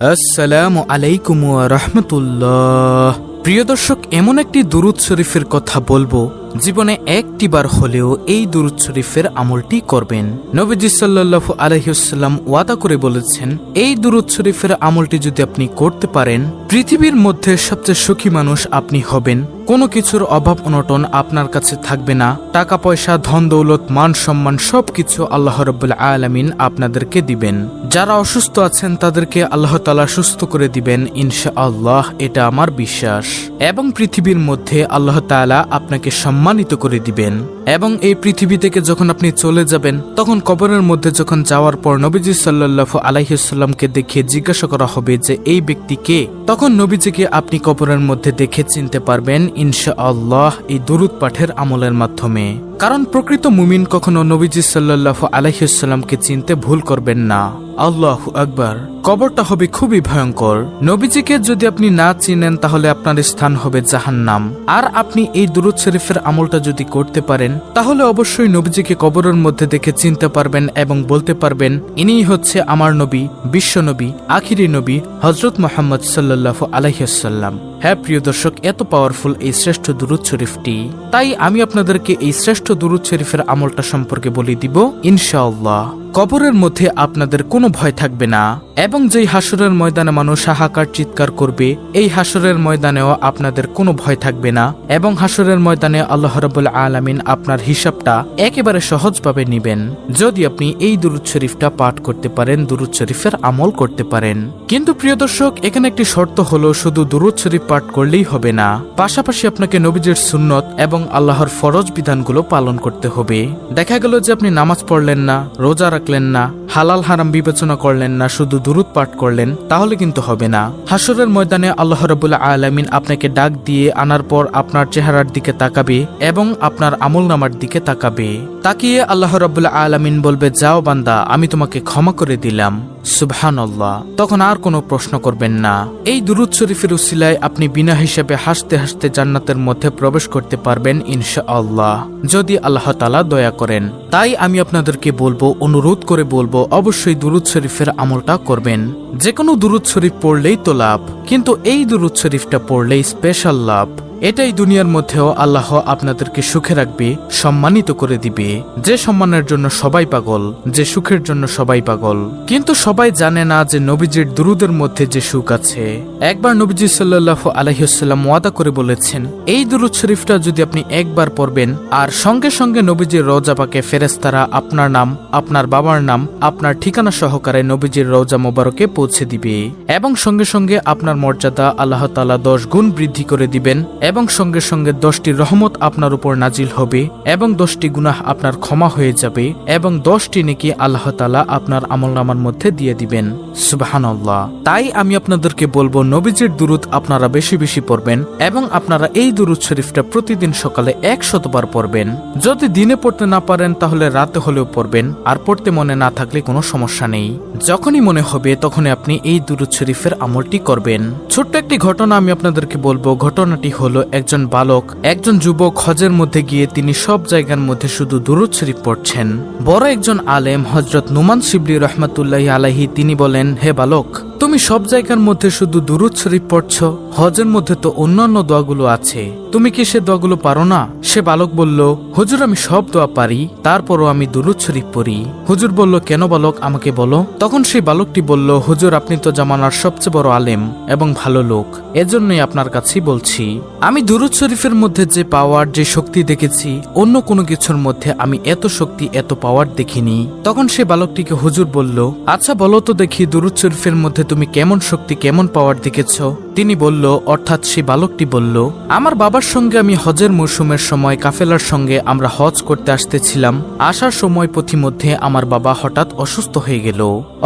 আসসালামু আলাইকুম ওয়া রাহমাতুল্লাহ। প্রিয় দর্শক, এমন একটি দুরূদ শরীফের কথা বলবো, জীবনে একটিবার হলেও এই দুরূদ শরীফের আমলটি করবেন। নবীজি সাল্লাল্লাহু আলাইহি ওয়াসাল্লাম ওয়াদা করে বলেছেন, এই দুরূদ শরীফের আমলটি যদি আপনি করতে পারেন, পৃথিবীর মধ্যে সবচেয়ে সুখী মানুষ আপনি হবেন। কোনো কিছুর অভাব অনটন আপনার কাছে থাকবে না। টাকা পয়সা, ধন দৌলত, মান সম্মান সবকিছু আল্লাহ রাব্বুল আলামিন আপনাদেরকে দিবেন। যারা অসুস্থ আছেন তাদেরকে আল্লাহ তাআলা সুস্থ করে দিবেন ইনশাআল্লাহ, এটা আমার বিশ্বাস। এবং পৃথিবীর মধ্যে আল্লাহ তাআলা আপনাকে সম্মানিত করে দিবেন। এবং এই পৃথিবী থেকে যখন আপনি চলে যাবেন, তখন কবরের মধ্যে যখন যাওয়ার পর নবীজি সাল্লাল্লাহু আলাইহি ওয়াসাল্লামকে দেখে জিজ্ঞাসা করা হবে যে এই ব্যক্তি কে, তখন নবীজিকে আপনি কবরের মধ্যে দেখে চিনতে পারবেন ইনশাআল্লাহ এই দুরূদ পাঠের আমলের মাধ্যমে। কারণ প্রকৃত মুমিন কখনো নবীজি সাল্লাল্লাহু আলাইহি ওয়াসাল্লামকে চিনতে ভুল করবেন না। আল্লাহু আকবার। কবরটা হবে খুবই ভয়ঙ্কর। নবীজিকে যদি আপনি না চিনেন তাহলে আপনার স্থান হবে জাহান্নাম। আর আপনি এই দুরূদ শরীফের আমলটা যদি করতে পারেন, তাহলে অবশ্যই নবীজিকে কবরের মধ্যে দেখে চিনতে পারবেন এবং বলতে পারবেন, ইনিই হচ্ছে আমার নবী, বিশ্ব নবী, আখিরি নবী হযরত মুহাম্মদ সাল্লাল্লাহু আলাইহি ওয়াসাল্লাম। হ্যাঁ প্রিয় দর্শক, এত পাওয়ারফুল এই শ্রেষ্ঠ দুরূদ শরীফটি। তাই আমি আপনাদেরকে এই শ্রেষ্ঠ দুরূদ শরীফের আমলটা সম্পর্কে বলে দিব ইনশাআল্লাহ। কবরের মধ্যে আপনাদের কোনো ভয় থাকবে না। এবং যেই হাসরের ময়দানে মানুষ হাহাকার চিৎকার করবে, এই হাসরের ময়দানেও আপনাদের কোনো ভয় থাকবে না। এবং হাসরের ময়দানে আল্লাহ রাব্বুল আলামিন আপনার হিসাবটা একেবারে সহজভাবে নেবেন, যদি আপনি এই দুরূদ শরীফটা পাঠ করতে পারেন, দুরূদ শরীফের আমল করতে পারেন। কিন্তু প্রিয় দর্শক, এখানে একটি শর্ত হলো, শুধু দুরূদ শরীফ পাঠ করলেই হবে না, পাশাপাশি আপনাকে নবীজির সুন্নত এবং আল্লাহর ফরজ বিধানগুলো পালন করতে হবে। দেখা গেল যে আপনি নামাজ পড়লেন না, রোজা রাখলেন না, হালাল হারাম বিবেচনা করলেন না, শুধু দুরূদ পাঠ করলেন, তাহলে কিন্তু হবে না। হাসরের ময়দানে আল্লাহ রাব্বুল আলামিন আপনাকে ডাক দিয়ে আনার পর আপনার চেহারার দিকে তাকাবে এবং আপনার আমলনামার দিকে তাকাবে। তাকিয়ে আল্লাহ রাব্বুল আলামিন বলবে, যাও বান্দা, আমি তোমাকে ক্ষমা করে দিলাম। সুবহানাল্লাহ। তখন আর কোনো প্রশ্ন করবেন না। এই দুরূদ শরীফের উসিলায় আপনি বিনা হিসেবে হাসতে হাসতে জান্নাতের মধ্যে প্রবেশ করতে পারবেন ইনশাআল্লাহ, যদি আল্লাহ তাআলা দয়া করেন। তাই আমি আপনাদেরকে বলবো, অনুরোধ করে বলবো, অবশ্যই দুরূদ শরীফের আমলটা করবেন। যে কোনো দুরূদ শরীফ পড়লেই তো লাভ, কিন্তু এই দুরূদ শরীফটা পড়লেই স্পেশাল লাভ। এটাই দুনিয়ার মধ্যেও আল্লাহ আপনাদেরকে সুখে রাখবে, সম্মানিত করে দিবে। যে সম্মানের জন্য সবাই পাগল, যে সুখের জন্য সবাই পাগল, কিন্তু সবাই জানে না যে নবীজির দুরূদের মধ্যে যে সুখ আছে। একবার নবীজি সাল্লাল্লাহু আলাইহি ওয়াসাল্লাম ওয়াদা করে বলেছেন, এই দুরূদ শরীফটা যদি আপনি একবার পড়বেন, আর সঙ্গে সঙ্গে নবীজির রওজা পাকে ফেরেশতারা আপনার নাম, আপনার বাবার নাম, আপনার ঠিকানা সহকারে নবীজির রওজা মোবারকে পৌঁছে দিবে। এবং সঙ্গে সঙ্গে আপনার মর্যাদা আল্লাহ তাআলা 10 গুণ বৃদ্ধি করে দিবেন। এবং সঙ্গে সঙ্গে 10টি রহমত আপনার উপর নাজিল হবে এবং 10টি গুনাহ আপনার ক্ষমা হয়ে যাবে এবং 10টি নেকি আল্লাহ তাআলা আপনার আমলনামার মধ্যে দিয়ে দিবেন। সুবহানাল্লাহ। তাই আমি আপনাদেরকে বলবো, নবীজির দুরূদ আপনারা বেশি বেশি পড়বেন এবং আপনারা এই দুরূদ শরীফটা প্রতিদিন সকালে 100 বার পড়বেন। যদি দিনে পড়তে না পারেন তাহলে রাতে হলেও পড়বেন, আর পড়তে মনে না থাকলে কোনো সমস্যা নেই। যখনই মনে হবে তখনই আপনি এই দুরূদ শরীফের আমলটি করবেন। ছোট্ট একটি ঘটনা আমি আপনাদেরকে বলবো। ঘটনাটি হলো, একজন বালক, একজন যুবক হজের মধ্যে গিয়ে তিনি সব জায়গার মধ্যে শুধু দুরূদ শরীফ পড়ছেন। বড় একজন আলেম হযরত নুমান শিবলি রাহমাতুল্লাহি আলাইহি তিনি বলেন, হে বালক, তুমি সব জায়গার মধ্যে শুধু দুরূদ শরীফ পড়ছো, হজের মধ্যে তো অন্যান্য দোয়াগুলো আছে, তুমি কি সে দোয়াগুলো পারো না? সে বালক বলল, হুজুর আমি সব দোয়া পারি, তারপরও আমি দুরূদ শরীফ পড়ি। হুজুর বলল, কেন বালক, আমাকে বলো। তখন সেই বালকটি বলল, হুজুর আপনি তো জামানার সবচেয়ে বড় আলেম এবং ভালো লোক, এজন্যই আপনার কাছেই বলছি। আমি দুরূদ শরীফের মধ্যে যে পাওয়ার, যে শক্তি দেখেছি, অন্য কোনো কিছুর মধ্যে আমি এত শক্তি, এত পাওয়ার দেখিনি। তখন সে বালকটিকে হুজুর বলল, আচ্ছা বলো তো দেখি, দুরূদ শরীফের মধ্যে তুমি কেমন শক্তি, কেমন পাওয়ার দেখেছ? তিনি বলল, অর্থাৎ সেই বালকটি বলল, আমার বাবার সঙ্গে আমি হজের মৌসুমের সময় কাফেলার সঙ্গে আমরা হজ করতে আসতেছিলাম। আসার সময় পথিমধ্যে আমার বাবা হঠাৎ অসুস্থ হয়ে গেল।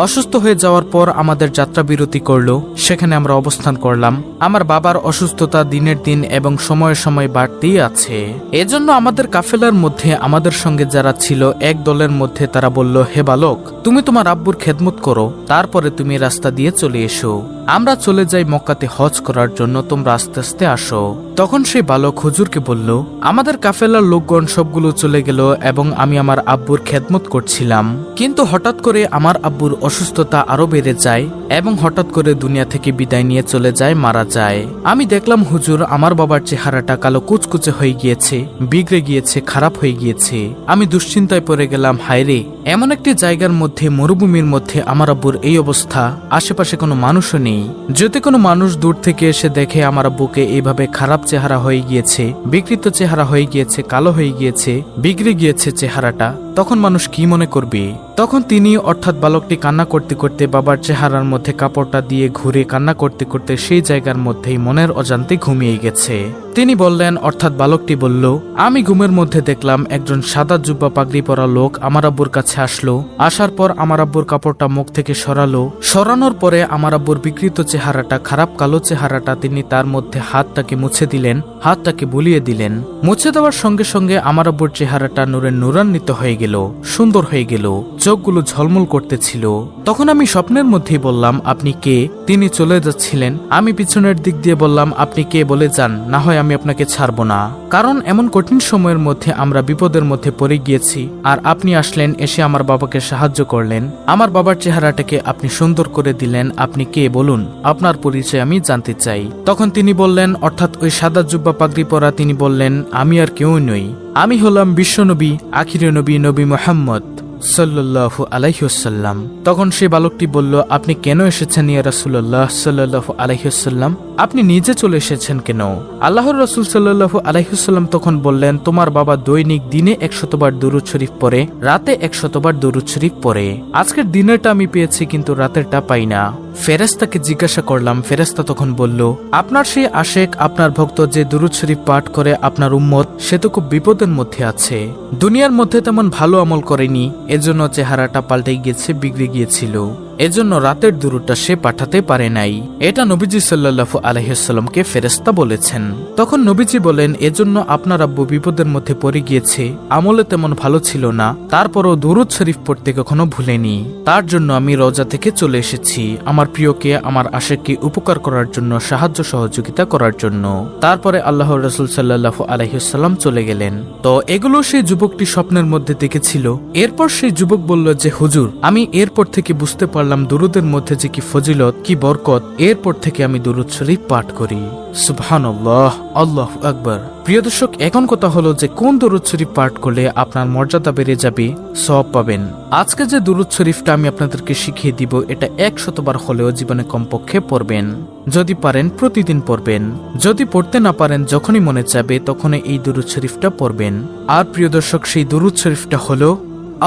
অসুস্থ হয়ে যাওয়ার পর আমাদের যাত্রা বিরতি করলো, সেখানে আমরা অবস্থান করলাম। আমার বাবার অসুস্থতা দিনের দিন এবং সময়ে সময় বাড়তেই আছে। এজন্য আমাদের কাফেলার মধ্যে আমাদের সঙ্গে যারা ছিল এক দলের মধ্যে তারা বলল, হে বালক, তুমি তোমার আব্বুর খেদমত করো, তারপরে তুমি রাস্তা দিয়ে চলে এসো। আমরা চলে যাই মক্কাতে হজ করার জন্য তোমরা আস্তে আস্তে আসো। তখন সেই বালক হুজুরকে বলল, আমাদের কাফেলার লোকগণ সবগুলো চলে গেল এবং আমি আমার আব্বুর খেদমত করছিলাম, কিন্তু হঠাৎ করে আমার আব্বুর অসুস্থতা আরো বেড়ে যায় এবং হঠাৎ করে দুনিয়া থেকে বিদায় নিয়ে চলে যায়, মারা যায়। আমি দেখলাম হুজুর আমার বাবার চেহারাটা কালো কুচকুচে হয়ে গিয়েছে, বিগড়ে গিয়েছে, খারাপ হয়ে গিয়েছে। আমি দুশ্চিন্তায় পড়ে গেলাম, হায়রে এমন একটি জায়গার মধ্যে, মরুভূমির মধ্যে আমার আব্বুর এই অবস্থা, আশেপাশে কোনো মানুষও নেই। যদি কোনো মানুষ দূর থেকে এসে দেখে আমার আব্বুকে এইভাবে খারাপ চেহারা হয়ে গিয়েছে, বিকৃত চেহারা হয়ে গিয়েছে, কালো হয়ে গিয়েছে, বিগড়ে গিয়েছে চেহারাটা, তখন মানুষ কি মনে করবে? তখন তিনি অর্থাৎ বালকটি কান্না করতে করতে বাবার চেহারার মধ্যে কাপড়টা দিয়ে ঘুরে কান্না করতে করতে সেই জায়গার মধ্যেই মনের অজান্তে ঘুমিয়ে গেছে। তিনি বললেন, অর্থাৎ বালকটি বলল, আমি ঘুমের মধ্যে দেখলাম একজন সাদা জুব্বা পাগড়ি পরা লোক আমার আব্বুর কাছে আসলো। আসার পর আমার আব্বুর কাপড়টা মুখ থেকে সরালো। সরানোর পরে আমার আব্বুর বিকৃত চেহারাটা, খারাপ কালো চেহারাটা, তিনি তার মধ্যে হাতটাকে মুছে দিলেন, হাতটাকে বুলিয়ে দিলেন। মুছে দেওয়ার সঙ্গে সঙ্গে আমার আব্বুর চেহারাটা নূরে নূরান্বিত হয়ে গেল, সুন্দর হয়ে গেল, চোখগুলো ঝলমল করতেছিল। তখন আমি স্বপ্নের মধ্যেই বললাম, আপনি কে? তিনি চলে যাচ্ছিলেন। আমি পিছনের দিক দিয়ে বললাম, আপনি কে বলে যান, না হয় আমি আপনাকে ছাড়বো না। কারণ এমন কঠিন সময়ের মধ্যে আমরা বিপদের মধ্যে পড়ে গিয়েছি, আর আপনি আসলেন, এসে আমার বাবাকে সাহায্য করলেন, আমার বাবার চেহারাটাকে আপনি সুন্দর করে দিলেন। আপনি কে বলুন, আপনার পরিচয় আমি জানতে চাই। তখন তিনি বললেন, অর্থাৎ ওই সাদা জুব্বা পাগড়ি পরা তিনি বললেন, আমি আর কেউ নই, আমি হলাম বিশ্বনবী, আখিরে নবী, নবী মুহাম্মদ সাল্লাল্লাহু আলাইহি ওয়াসাল্লাম। তখন সেই বালকটি বলল, আপনি কেন এসেছেন ইয়া রাসূলুল্লাহ সাল্লাল্লাহু আলাইহি ওয়াসাল্লাম? আপনি নিজে চলে এসেছেন কেন? আল্লাহর রাসূল সাল্লাল্লাহু আলাইহি ওয়াসাল্লাম তখন বললেন, তোমার বাবা দৈনিক দিনে 100 বার দুরূদ শরীফ পড়ে, রাতে 100 বার দুরূদ শরীফ পড়ে। আজকের দিনেরটা আমি পেয়েছি, কিন্তু রাতেরটা পাই না। ফেরেশতাকে জিজ্ঞাসা করলাম, ফেরেশতা তখন বলল, আপনার সেই আশেক, আপনার ভক্ত যে দুরূদ শরীফ পাঠ করে, আপনার উম্মত, সে তো খুব বিপদের মধ্যে আছে, দুনিয়ার মধ্যে তেমন ভালো আমল করেনি, এজন্য চেহারাটা পাল্টে গিয়েছে, বিগড়ে গিয়েছিল, এজন্য রাতের দুরূদটা সে পাঠাতে পারে নাই। এটা নবীজি সাল্লাল্লাহু আলাইহি ওয়াসাল্লামকে ফেরেশতা বলেছেন। তখন নবীজি বলেন, এজন্য আপনার আব্বু বিপদের মধ্যে পড়ে গিয়েছে, আমলে তেমন ভালো ছিল না, তারপরও দুরূদ শরীফ পড়তে কখনো ভুলেনি। তার জন্য আমি রওজা থেকে চলে এসেছি, আমার প্রিয়কে, আমার আশেককে উপকার করার জন্য, সাহায্য সহযোগিতা করার জন্য। তারপরে আল্লাহর রাসূল সাল্লাল্লাহু আলাইহি ওয়াসাল্লাম চলে গেলেন। তো এগুলো সেই যুবকটি স্বপ্নের মধ্যে দেখেছিল। এরপর সেই যুবক বলল যে, হুজুর, আমি এরপর থেকে বুঝতে পারলাম দুরুদের মধ্যে যে কি ফজিলত, কি বরকত। এরপর থেকে আমি দুরুদ শরীফ পাঠ করি। সুবহানাল্লাহ, আল্লাহু আকবার। প্রিয় দর্শক, এখন কথা হলো যে কোন দুরুদ শরীফ পাঠ করলে আপনার মর্যাদা বেড়ে যাবে, সওয়াব পাবেন। আজকে যে দুরুদ শরীফটা আমি আপনাদেরকে শিখিয়ে দিব, এটা 100 বার হলেও জীবনে কমপক্ষে পড়বেন। যদি পারেন প্রতিদিন পড়বেন, যদি পড়তে না পারেন যখনই মনে চাবে তখনই এই দুরুদ শরীফটা পড়বেন। আর প্রিয় দর্শক, সেই দুরুদ শরীফটা হলো,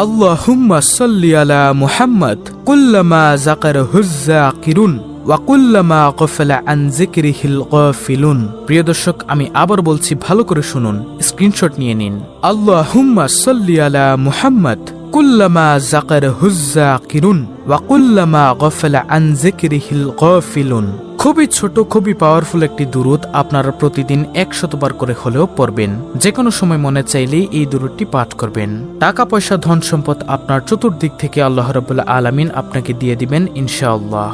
আল্লাহুম্মা সাল্লি আলা মুহাম্মদ কুল্লামা যাকারহুজ যাকিরুন ওয়া কুল্লামা গাফালা আন যিকরিহিল গাফিলুন। প্রিয় দর্শক, আমি আবার বলছি, ভালো করে শুনুন, স্ক্রিনশট নিয়ে নিন। আল্লাহুম্মা সাল্লি আলা মুহাম্মদ কুল্লামা যাকারহুজ যাকিরুন ওয়া কুল্লামা গাফালা আন যিকরিহিল গাফিলুন। খুবই ছোট, খুবই পাওয়ারফুল একটি দুরুদ। আপনারা প্রতিদিন 100 বার করে হলেও পড়বেন। যে কোনো সময় মনে চাইলেই এই দুরুদটি পাঠ করবেন। টাকা পয়সা, ধন সম্পদ আপনার চতুর্দিক থেকে আল্লাহ রাব্বুল আলামিন আপনাকে দিয়ে দিবেন ইনশাআল্লাহ।